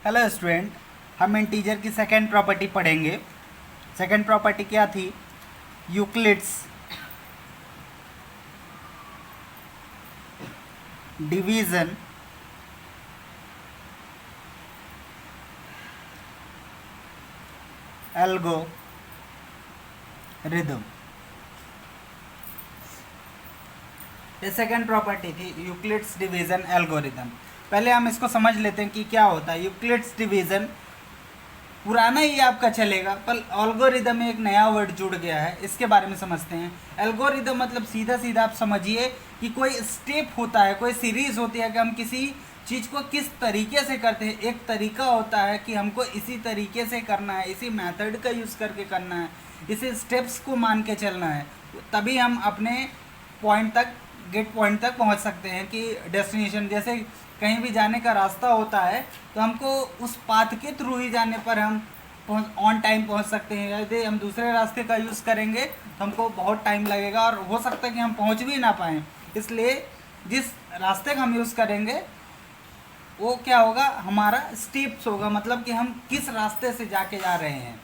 Hello student, हम integer की second property पढ़ेंगे। सेकंड प्रॉपर्टी क्या थी? Euclid's division algorithm. ये सेकंड प्रॉपर्टी थी, यूक्लिड्स डिवीजन एल्गोरिदम। पहले हम इसको समझ लेते हैं कि क्या होता है। यूक्लिड्स डिवीजन पुराना ही आपका चलेगा, पर एल्गोरिदम में एक नया वर्ड जुड़ गया है, इसके बारे में समझते हैं। एल्गोरिदम मतलब सीधा सीधा आप समझिए कि कोई स्टेप होता है, कोई सीरीज होती है कि हम किसी चीज़ को किस तरीके से करते हैं। एक तरीका होता है कि हमको इसी तरीके से करना है, इसी मेथड का यूज़ करके करना है, इसी स्टेप्स को मान के चलना है, तभी हम अपने पॉइंट तक, गेट पॉइंट तक पहुंच सकते हैं कि डेस्टिनेशन। जैसे कहीं भी जाने का रास्ता होता है तो हमको उस पाथ के थ्रू ही जाने पर हम ऑन टाइम पहुंच सकते हैं। यदि हम दूसरे रास्ते का यूज़ करेंगे तो हमको बहुत टाइम लगेगा और हो सकता है कि हम पहुंच भी ना पाएँ। इसलिए जिस रास्ते का हम यूज़ करेंगे वो क्या होगा, हमारा स्टेप्स होगा, मतलब कि हम किस रास्ते से जाके जा रहे हैं।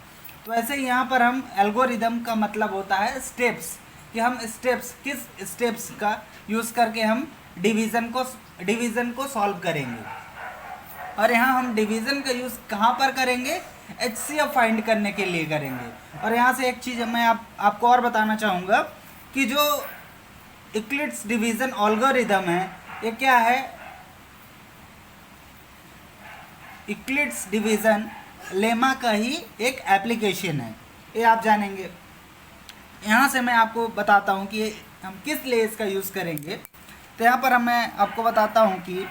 तो ऐसे ही यहाँ पर हम एल्गोरिदम का मतलब होता है स्टेप्स, कि हम स्टेप्स, किस स्टेप्स का यूज़ करके हम डिवीज़न को सॉल्व करेंगे। और यहाँ हम डिवीज़न का यूज़ कहाँ पर करेंगे? HCF फाइंड करने के लिए करेंगे। और यहाँ से एक चीज़ मैं आपको और बताना चाहूँगा कि जो यूक्लिड्स डिवीज़न एल्गोरिदम है, ये क्या है? यूक्लिड्स डिवीज़न लेमा का ही एक एप्लीकेशन है, ये आप जानेंगे। यहाँ से मैं आपको बताता हूँ कि हम किस लिए इसका यूज़ करेंगे। तो यहाँ पर मैं आपको बताता हूँ कि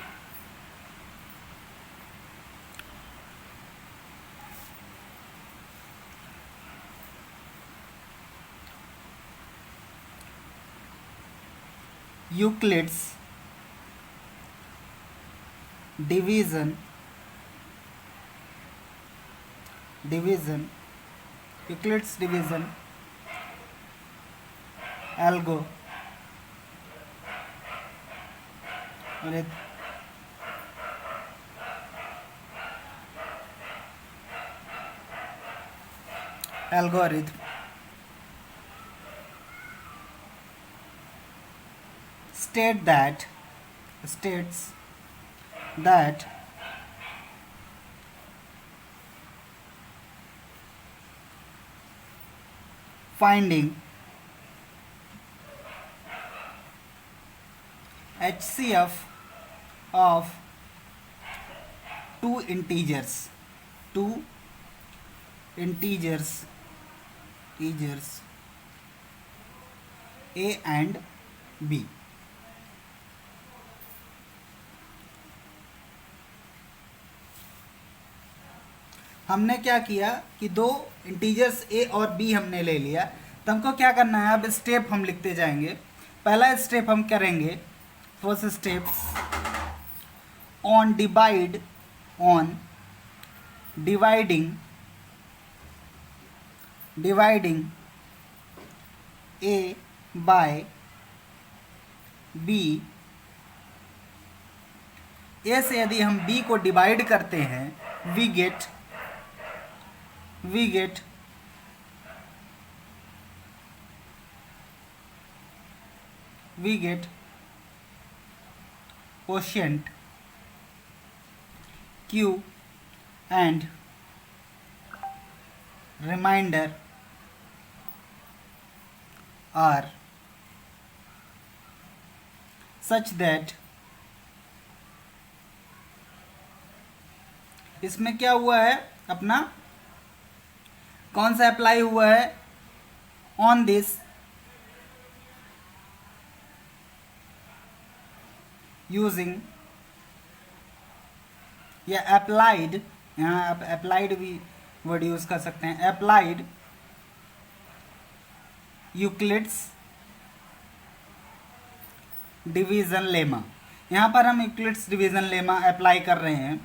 Euclid's division Euclid's division algorithm states that finding HCF of two integers A and B। हमने क्या किया कि दो इंटीजर्स A और B हमने ले लिया, तो हमको क्या करना है, अब स्टेप हम लिखते जाएंगे। पहला स्टेप हम करेंगे, first step on dividing A by B। A से यदि हम B को डिवाइड करते हैं, we get quotient Q and remainder R such that, इसमें क्या हुआ है, अपना कौन सा अप्लाई हुआ है? ऑन दिस यूजिंग, या अप्लाइड, यहाँ आप अप्लाइड भी वर्ड यूज कर सकते हैं, अप्लाइड यूक्लिड्स डिवीज़न लेमा। यहाँ पर हम यूक्लिड्स डिवीज़न लेमा अप्लाई कर रहे हैं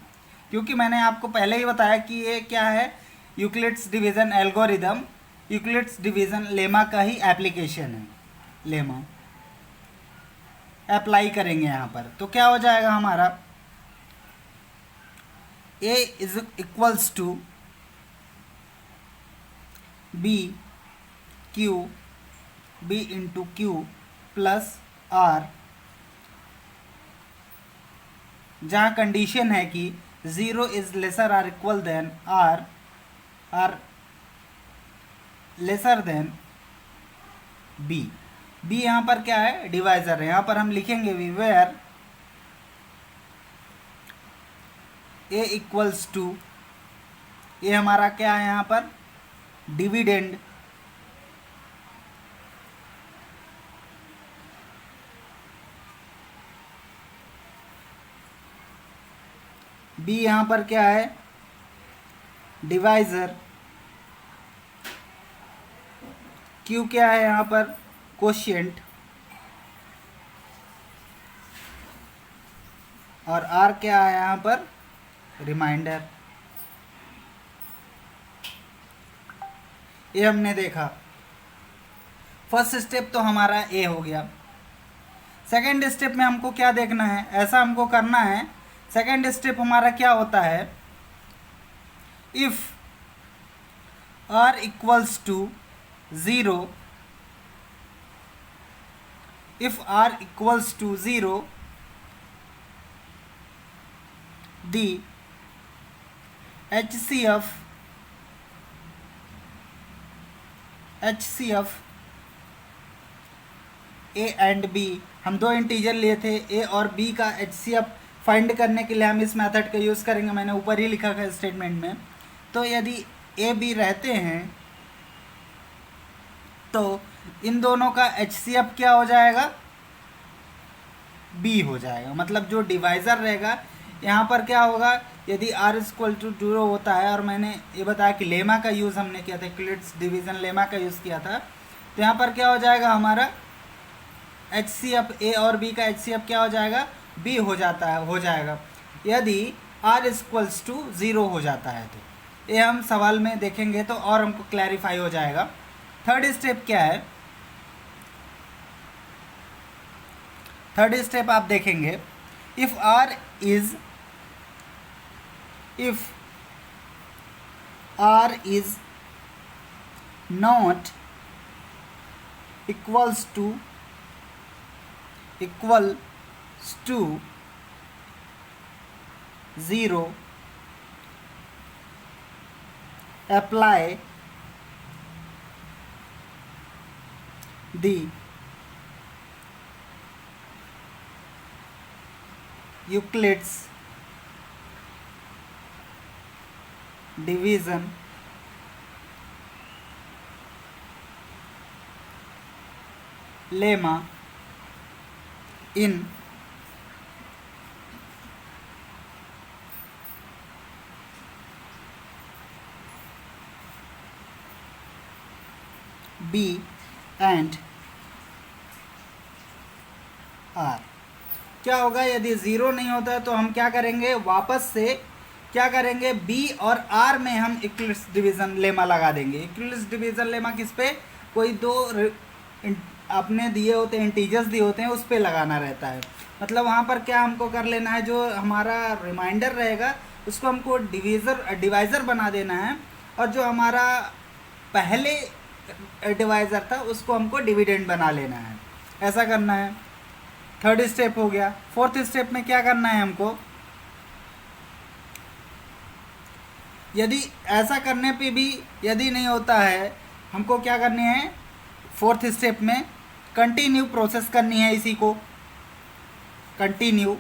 क्योंकि मैंने आपको पहले ही बताया कि ये क्या है, Euclid's division algorithm Euclid's division lemma का ही एप्लीकेशन है। लेमा अप्लाई करेंगे यहाँ पर, तो क्या हो जाएगा हमारा, A is equals to B Q B into Q plus R, जहाँ कंडीशन है कि 0 is lesser or equal than R lesser than B. B यहाँ पर क्या है, डिवाइजर है। यहाँ पर हम लिखेंगे भी वेयर ए इक्वल्स टू, ये हमारा क्या है यहाँ पर, डिविडेंड, बी यहाँ पर क्या है, डिवाइजर, क्यू क्या है यहाँ पर, कोशिएंट, और आर क्या है यहाँ पर, रिमाइंडर। ये हमने देखा। फर्स्ट स्टेप तो हमारा ए हो गया। सेकेंड स्टेप में हमको क्या देखना है, ऐसा हमको करना है। सेकेंड स्टेप हमारा क्या होता है, if r equals to 0, if r equals to 0, the HCF a and b, हम दो इंटीजर लिए थे a और b का HCF फाइंड करने के लिए हम इस मेथड का यूज़ करेंगे। मैंने ऊपर ही लिखा है स्टेटमेंट में। तो यदि a b रहते हैं तो इन दोनों का HCF क्या हो जाएगा, B हो जाएगा। मतलब जो डिवाइज़र रहेगा यहाँ पर क्या होगा, यदि R इक्वल टू 0 होता है, और मैंने ये बताया कि लेमा का यूज़ हमने किया था, यूक्लिड्स डिवीज़न लेमा का यूज़ किया था, तो यहाँ पर क्या हो जाएगा, हमारा HCF A और B का HCF क्या हो जाएगा, B हो जाएगा यदि R इक्वल्स टू 0 हो जाता है। तो ये हम सवाल में देखेंगे तो और हमको क्लैरिफाई हो जाएगा। थर्ड स्टेप क्या है, थर्ड स्टेप आप देखेंगे, if R is not equal to 0, apply the Euclid's division lemma in B and r. क्या होगा, यदि 0 नहीं होता है तो हम क्या करेंगे, वापस से क्या करेंगे, बी और आर में हम यूक्लिड्स डिवीज़न लेमा लगा देंगे। यूक्लिड्स डिवीज़न लेमा किस पे, कोई दो अपने दिए होते हैं, इंटीजर्स दिए होते हैं, उस पर लगाना रहता है। मतलब वहाँ पर क्या हमको कर लेना है, जो हमारा रिमाइंडर रहेगा उसको हमको डिवाइज़र बना देना है, और जो हमारा पहले डिवाइज़र था उसको हमको डिविडेंड बना लेना है। ऐसा करना है। थर्ड स्टेप हो गया। फोर्थ स्टेप में क्या करना है हमको, यदि ऐसा करने पे भी यदि नहीं होता है, हमको क्या करनी है, फोर्थ स्टेप में कंटिन्यू प्रोसेस करनी है। इसी को कंटिन्यू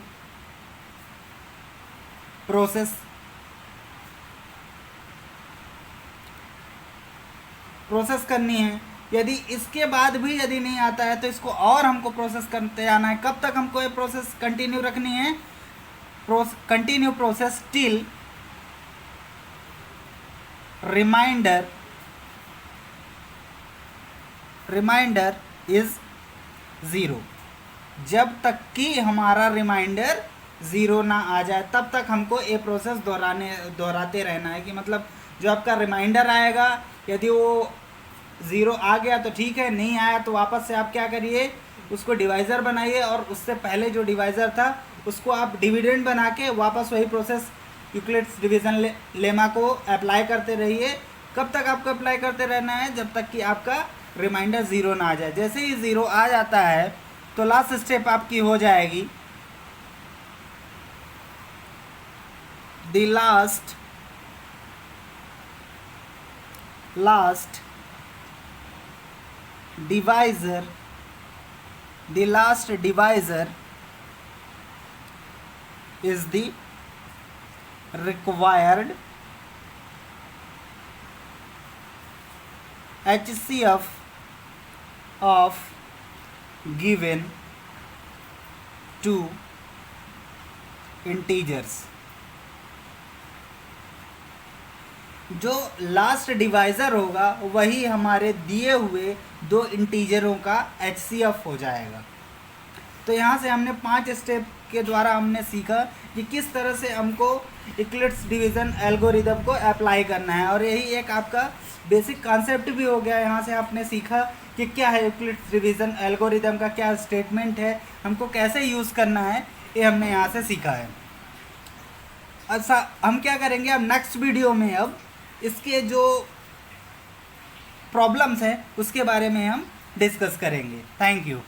प्रोसेस करनी है। यदि इसके बाद भी यदि नहीं आता है तो इसको और हमको प्रोसेस करते आना है। कब तक हमको ये प्रोसेस कंटिन्यू रखनी है, continue process till remainder is 0। जब तक कि हमारा रिमाइंडर 0 ना आ जाए तब तक हमको ये प्रोसेस दोहराते रहना है। कि मतलब जो आपका रिमाइंडर आएगा, यदि वो 0 आ गया तो ठीक है, नहीं आया तो वापस से आप क्या करिए, उसको डिवाइज़र बनाइए, और उससे पहले जो डिवाइज़र था उसको आप डिविडेंड बना के वापस वही प्रोसेस यूक्लिड्स डिवीज़न लेमा को अप्लाई करते रहिए। कब तक आपको अप्लाई करते रहना है? जब तक कि आपका रिमाइंडर 0 ना आ जाए। जैसे ही 0 आ जाता है तो लास्ट स्टेप आपकी हो जाएगी the last divisor is the required HCF of given two integers। जो लास्ट डिवाइज़र होगा वही हमारे दिए हुए दो इंटीजरों का HCF हो जाएगा। तो यहाँ से हमने 5 स्टेप के द्वारा हमने सीखा कि किस तरह से हमको यूक्लिड्स डिवीज़न एल्गोरिदम को अप्लाई करना है, और यही एक आपका बेसिक कॉन्सेप्ट भी हो गया। यहाँ से आपने सीखा कि क्या है यूक्लिड्स डिवीज़न एल्गोरिदम का क्या स्टेटमेंट है, हमको कैसे यूज़ करना है, ये हमने यहाँ से सीखा है। अच्छा, हम क्या करेंगे अब नेक्स्ट वीडियो में, अब इसके जो प्रॉब्लम्स हैं उसके बारे में हम डिस्कस करेंगे। Thank you.